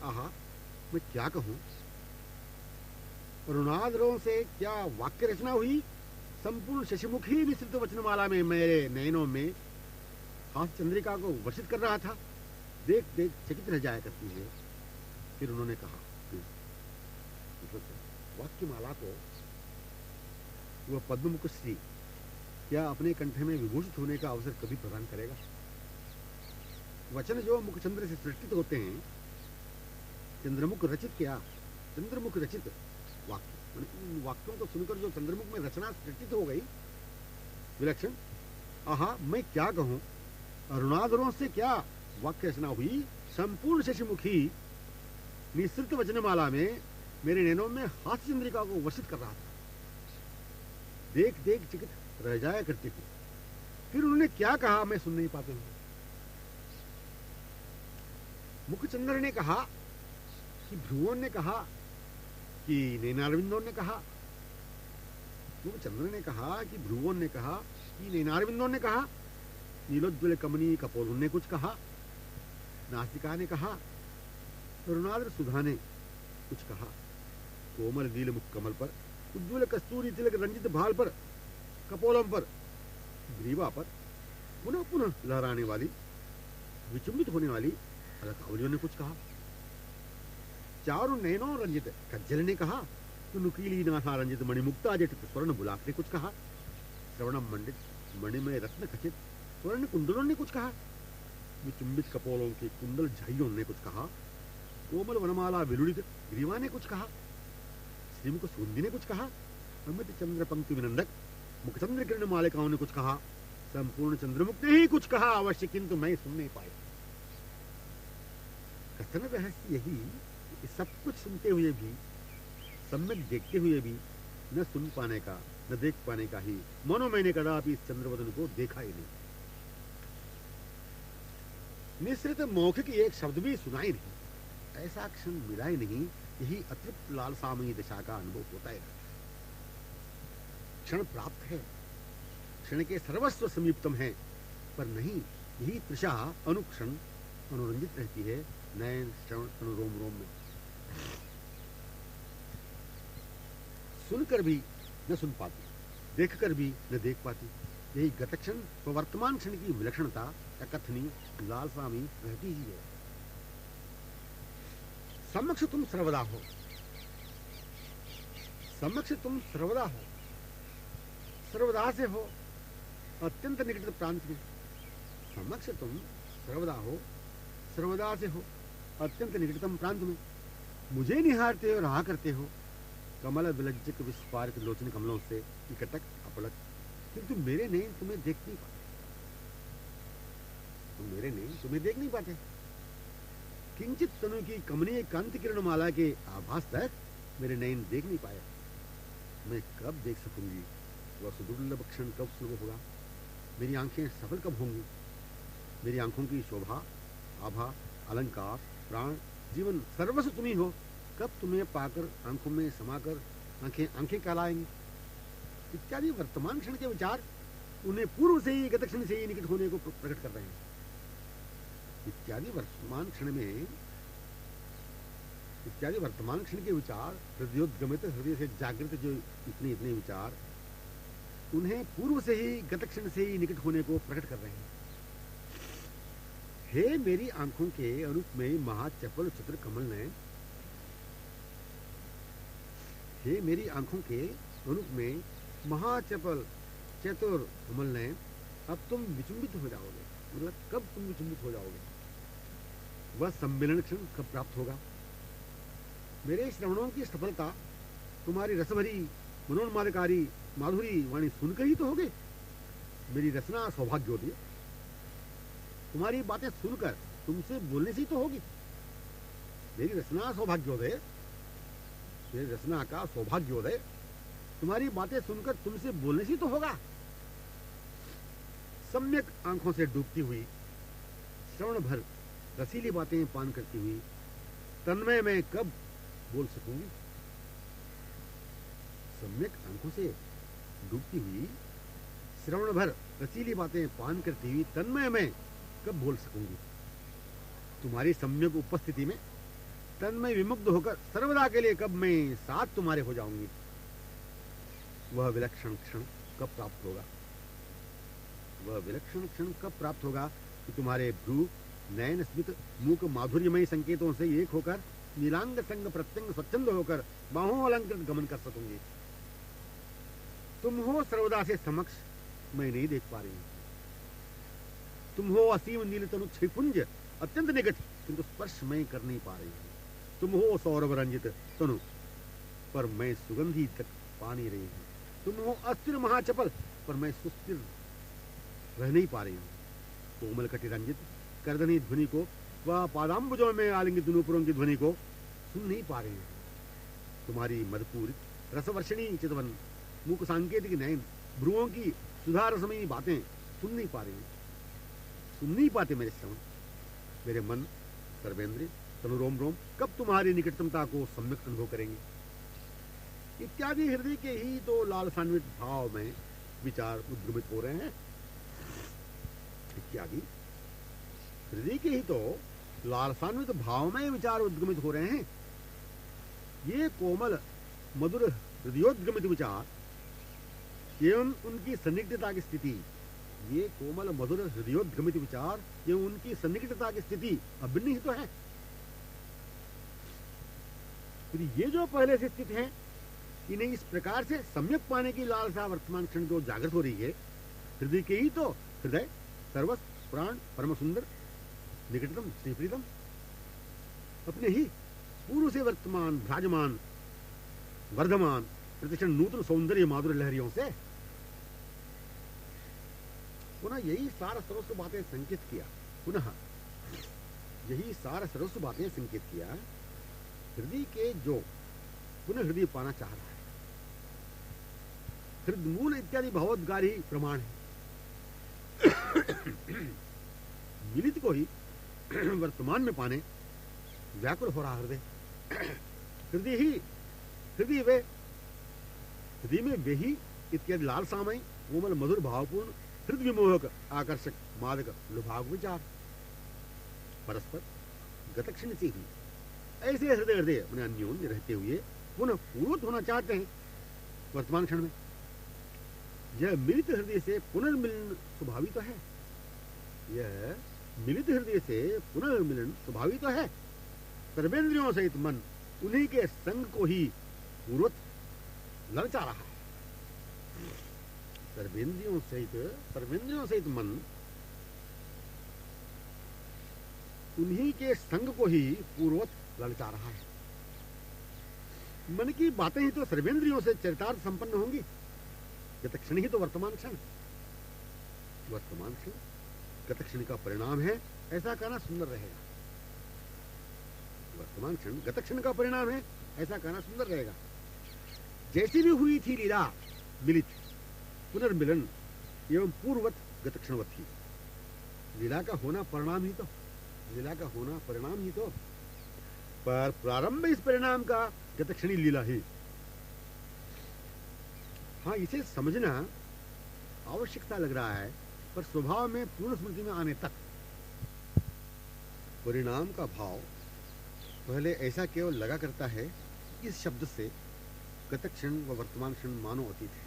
आहा, मैं क्या कहूं? अरुणाद्रों से क्या वाक्य रचना हुई? संपूर्ण शशिमुखी विस्तृत वचनमाला में मेरे नयनों में हाथ चंद्रिका को वर्षित कर रहा था। देख देख चकित रह जाया करती है। फिर उन्होंने कहा, वाक्यमाला को वह पद्ममुख श्री क्या अपने कंठ में विभूषित होने का अवसर कभी प्रदान करेगा? वचन जो मुखचंद्र से सृष्टित होते हैं, चंद्रमुख रचित क्या? चंद्रमुख रचित वाक्य, उन वाक्यों को सुनकर जो चंद्रमुख में रचना सृष्टित हो गई, विलक्षण, आहा मैं क्या कहूं, अरुणाधरों से क्या वाक्य रचना हुई। संपूर्ण शशिमुखी निःसृत वचनमाला में मेरे नैनों में हास्य चंद्रिका को वर्षित कर रहा था। देख देख चिकित रह जाया करती थी। फिर उन्होंने क्या कहा मैं सुन नहीं पाते हूं। मुखचंद्र ने कहा कि भ्रुवों ने कहा कि नैनारविंदों ने कहा। मुखचंद्र ने कहा कि भ्रुवों ने कहा कि नैनारविंदों ने कहा। नीलोज्वल कमनी कपोलों ने कुछ कहा। नासिका ने कहा। अरुणाद्र सुधा ने कुछ कहा। कोमल नील मुख कमल पर, उज्ज्वल कस्तूरी तिलक रंजित भाल पर, कपोलम पर, ग्रीवा पर पुनः पुनः लहराने वाली, विचुंबित होने वाली अलकावलियों ने कुछ कहा। चारों नैनों रंजित कज्जल ने कहा। तो नुकीली नाथा रंजित मणिमुक्ता जटित स्वर्ण बुलाक ने कुछ कहा। श्रवणम मंडित मणिमय रत्न खचित स्वर्ण कुंडलों ने कुछ कहा। विचुंबित कपोलों के कुंडल झाइयों ने कुछ कहा। कोमल वनमाला विलुड़ित ग्रीवा ने कुछ कहा। श्रीमुख सुंदी ने कुछ कहा। अमित चंद्र पंक्ति विनंदक मुखचंद्र किरण मालिकाओं ने कुछ कहा। संपूर्ण चंद्रमुख ने ही कुछ कहा अवश्य, किंतु मैं सुन नहीं पाया। कथन रहस्य यही कि सब कुछ सुनते हुए भी, सम्यक देखते हुए भी न सुन पाने का, न देख पाने का ही मानो मैंने कदापि इस चंद्रवदन को देखा ही नहीं। निश्रित मौखिक एक शब्द भी सुनाई नहीं। ऐसा क्षण मिला ही नहीं। यही अतृप्त लालसामयी दशा का अनुभव होता है। क्षण प्राप्त है, क्षण के सर्वस्व समीपतम है, पर नहीं, यही तृषा अनुक्षण अनुरंजित रहती है नयन श्रवण अनुरोम रोम में। सुनकर भी न सुन पाती, देखकर भी न देख पाती। यही गत क्षण व वर्तमान क्षण की विलक्षणता अकथनीय लालसा में रहती ही है। समक्ष तुम सर्वदा हो, समक्ष तुम सर्वदा हो, सर्वदा से हो अत्यंत निकट प्रांत में। समक्ष तुम सर्वदा हो, सर्वदा से हो अत्यंत निकटतम प्रांत में। मुझे निहारते हो, रहा करते हो कमल विलज्जक विस्फारित लोचन कमलों से निकटक अपलक, किंतु मेरे नैन तुम्हें देख नहीं पाते। तुम मेरे नैन तुम्हें देख नहीं पाते। किंचित तनु की कमनीय कांति किरण माला के आभास तक मेरे नैन देख नहीं पाए। मैं कब देख सकूंगी? वह सुदुर्लभ क्षण कब शुरू होगा? मेरी आंखें सफल कब होंगी? मेरी आंखों की शोभा, आभा, अलंकार, प्राण, जीवन सर्वस्व तुम ही हो। कब तुम्हें पाकर, आंखों में समाकर आंखें आंखें कहलाएंगी? इत्यादि वर्तमान क्षण के विचार उन्हें पूर्व से ही, गत क्षण से ही निकट होने को प्रकट कर रहे हैं। इत्यादि वर्तमान क्षण में, इत्यादि वर्तमान क्षण के विचार, हृदयोद्गमित, हृदय से जागृत जो इतने इतने विचार, उन्हें पूर्व से ही, गत क्षण से ही निकट होने को प्रकट कर रहे हैं। हे मेरी आंखों के अनुपमेय महाचपल चित्र कमल ने, हे मेरी आंखों के अनुपमेय महाचपल चतुर कमल ने, अब तुम विचुंबित हो जाओगे। मतलब कब तुम विचुंबित हो जाओगे? वह सम्मिलन क्षण कब प्राप्त होगा? मेरे श्रवणों की सफलता तुम्हारी रसभरी मनोन्मादकारी माधुरी वाणी सुनकर ही तो होगे। मेरी रचना सौभाग्योदय तुम्हारी बातें सुनकर तुमसे बोलने से ही तो होगी। मेरी रचना सौभाग्योदय, मेरी रचना का सौभाग्योदय तुम्हारी बातें सुनकर तुमसे बोलने से ही तो होगा। सम्यक आंखों से डूबती हुई, श्रवण भर रसीली बातें पान करती हुई तन्मय में कब बोल सकूंगी? सम्यक आंखों से डूबती हुई, श्रवण भर रसीली बातें पान करती हुई तन्मय में कब बोल सकूंगी? तुम्हारी सम्यक उपस्थिति में तन्मय विमुग्ध होकर सर्वदा के लिए कब मैं साथ तुम्हारे हो जाऊंगी? वह विलक्षण क्षण कब प्राप्त होगा? वह विलक्षण क्षण कब प्राप्त होगा कि तुम्हारे भ्रू, नयन, स्मित, मूक माधुर्यमय संकेतों से एक होकर नीलांग संग प्रत्यंग स्वच्छंद होकर बाहों अलंकृत गमन कर सकूंगी। तुम हो सर्वदा से समक्ष, मैं नहीं देख पा रही हूं। तुम हो असीम नील तनु छिपुंज, अत्यंत निकट, किंतु स्पर्श मैं कर नहीं पा रही हूं। तुम हो सौरभ रंजित तनु, पर मैं सुगंधी तक पा नहीं रही हूं। तुम हो अस्थिर महाचपल, पर मैं सुस्थिर रह नहीं पा रही हूँ। कोमल कटिरंजित करदनी ध्वनि को व पादाम्बुजों में आलिंगित नूपुरों की ध्वनि को सुन नहीं पा रही हूँ। तुम्हारी मधुपूरित रसवर्षिणी चितवन मुख सांकेतिक नयन भ्रुवों की सुधा रसमयी बातें सुन नहीं पा रही हूँ। सुन नहीं पाते मेरे श्रवण, मेरे मन, सर्वेंद्रिय, तनु रोम रोम कब तुम्हारी निकटतमता को सम्यक अनुभव करेंगे। इत्यादि हृदय के ही तो लालसान्वित भाव में विचार उद्गमित हो रहे हैं। इत्यादि हृदय के ही तो लालसान्वित भाव में विचार उद्गमित हो रहे हैं। ये कोमल मधुर हृदयोद्गमित विचार एवं उनकी सन्निग्धता की स्थिति, ये कोमल मधुर हृदयोद्गमित विचार एवं उनकी सन्निग्धता की स्थिति अभिन्न ही तो है। फिर ये जो पहले से स्थित है, इन्हें इस प्रकार से सम्यक पाने की लालसा वर्तमान क्षण को जागृत हो रही है। हृदय के ही तो हृदय सर्वस्व प्राण परम सुंदर निकटतम श्रीप्रीतम अपने ही पूर्व से वर्तमान भ्राजमान वर्धमान प्रतिक्षण नूतन सौंदर्य माधुर्य लहरियों से पुनः यही सार सर्वस्व बातें संकेत किया। पुनः यही सार सर्वस्व बातें संकेत किया हृदय के जो पुनः हृदय पाना चाह रहा है। हृदमूल इत्यादि भगवद्गारी प्रमाण है। मिलित को ही वर्तमान में पाने व्याकुल हो रहा हृदय। हृदय में वे ही इत्यादि लालसामय कोमल मधुर भावपूर्ण हृदय विमोहक आकर्षक मादक लुभाव विचार परस्पर गतक्षण से ही ऐसे हृदय अपने अन्योन्य रहते हुए पुनः पूर्वत होना चाहते हैं वर्तमान क्षण में। यह मिलित हृदय से पुनर्मिलन स्वभावी तो है। यह मिलित हृदय से पुनर्मिलन स्वभावी तो है। सर्वेंद्रियों सहित मन उन्हीं के संग को ही पूर्वत ललचा रहा है। सर्वेंद्रियों सहित मन उन्हीं के संग को ही पूर्वत ललचा रहा है। मन की बातें ही तो सर्वेंद्रियों से चरितार्थ संपन्न होंगी। गतक्षण ही तो वर्तमान क्षण गतक्षण का परिणाम है, ऐसा कहना सुंदर रहेगा। वर्तमान क्षण गतक्षण का परिणाम है, ऐसा कहना सुंदर रहेगा। जैसी भी हुई थी लीला मिलित पुनर्मिलन एवं पूर्वत गतक्षणवत ही। लीला का होना परिणाम ही तो पर प्रारंभ इस परिणाम का गतक्षणी लीला ही। हाँ, इसे समझना आवश्यकता लग रहा है, पर स्वभाव में पूर्ण स्मृति में आने तक परिणाम का भाव पहले ऐसा केवल लगा करता है। इस शब्द से गतक्षण व वर्तमान क्षण मानो अतीत है।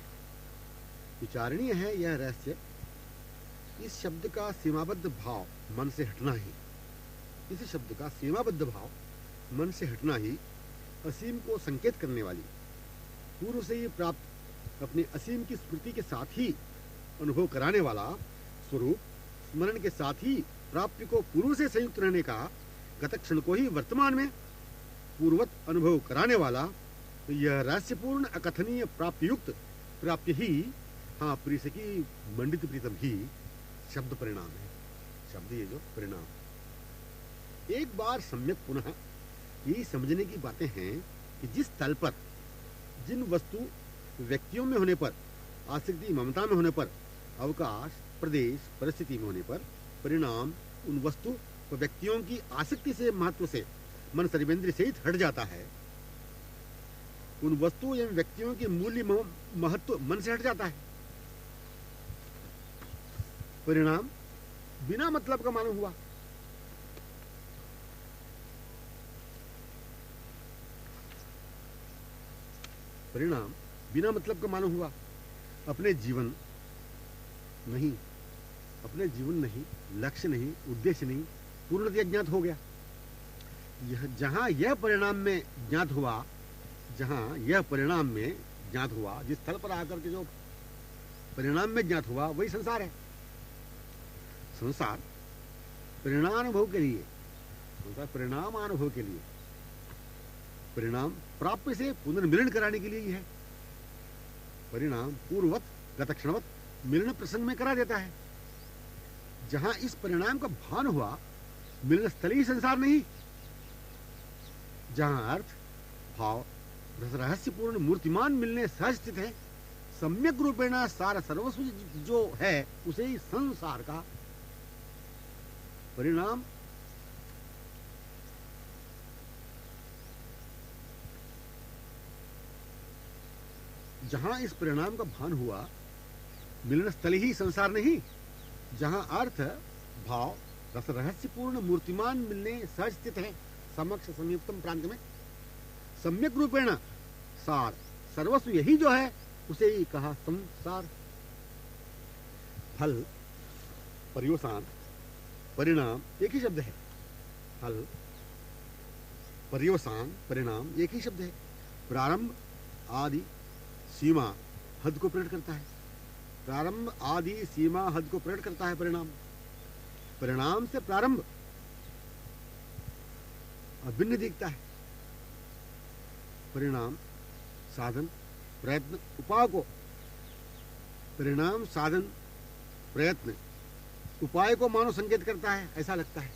विचारणीय है यह रहस्य। इस शब्द का सीमाबद्ध भाव मन से हटना ही असीम को संकेत करने वाली, पूर्व से ही प्राप्त अपने असीम की स्मृति के साथ ही अनुभव कराने वाला स्वरूप स्मरण के साथ ही प्राप्ति को पूर्व से संयुक्त रहने का गतक्षण को ही वर्तमान में पूर्वत अनुभव कराने वाला, तो यह रहस्यपूर्ण अकथनीय प्राप्ति युक्त प्राप्ति ही, हाँ, प्रियसखी मंडित प्रीतम ही शब्द परिणाम है। शब्द ये जो परिणाम, एक बार सम्यक पुनः यही समझने की बातें हैं कि जिस स्थल पर जिन वस्तु व्यक्तियों में होने पर, आसक्ति ममता में होने पर, अवकाश प्रदेश परिस्थिति में होने पर परिणाम उन वस्तु व व्यक्तियों की आसक्ति से महत्व से मन सर्वेंद्रिय सहित हट जाता है। उन वस्तु एवं व्यक्तियों के मूल्य महत्व मन से हट जाता है। परिणाम बिना मतलब का मालूम हुआ। परिणाम बिना मतलब का मालूम हुआ। अपने जीवन नहीं, लक्ष्य नहीं, उद्देश्य नहीं, पूर्णतः ज्ञात हो गया। यह जहां यह परिणाम में ज्ञात हुआ, जिस स्थल पर आकर के जो परिणाम में ज्ञात हुआ, वही संसार है। संसार परिणामानुभव के लिए, परिणाम प्राप्य से पुनर्मिलन कराने के लिए ही है। परिणाम पूर्ववत गतक्षणवत मिलन प्रसंग में करा देता है। जहां इस परिणाम का भान हुआ, मिलन स्थलीय संसार नहीं, जहां अर्थ, भाव, रहस्यपूर्ण मूर्तिमान मिलने सहज स्थित है, सम्यक रूपेण सार सर्वस्व जो है उसे ही संसार का परिणाम जहां इस परिणाम का भान हुआ, मिलन स्थल ही संसार नहीं, जहां अर्थ, भाव, रस रहस्यपूर्ण मूर्तिमान मिलने सहज स्थित है, समक्ष संयुक्तम प्रांत में सम्यक रूपेण सार सर्वस्व यही जो है उसे ही कहा संसार। फल, पर्यवसान, परिणाम एक ही शब्द है। फल, पर्यवसान, परिणाम एक ही शब्द है। प्रारंभ, आदि, सीमा, हद को प्रकट करता है। प्रारंभ, आदि, सीमा, हद को प्रकट करता है परिणाम। परिणाम से प्रारंभ अभिन्न दिखता है। परिणाम, साधन, प्रयत्न, उपाय को, परिणाम, साधन, प्रयत्न, उपाय को मानो संकेत करता है, ऐसा लगता है।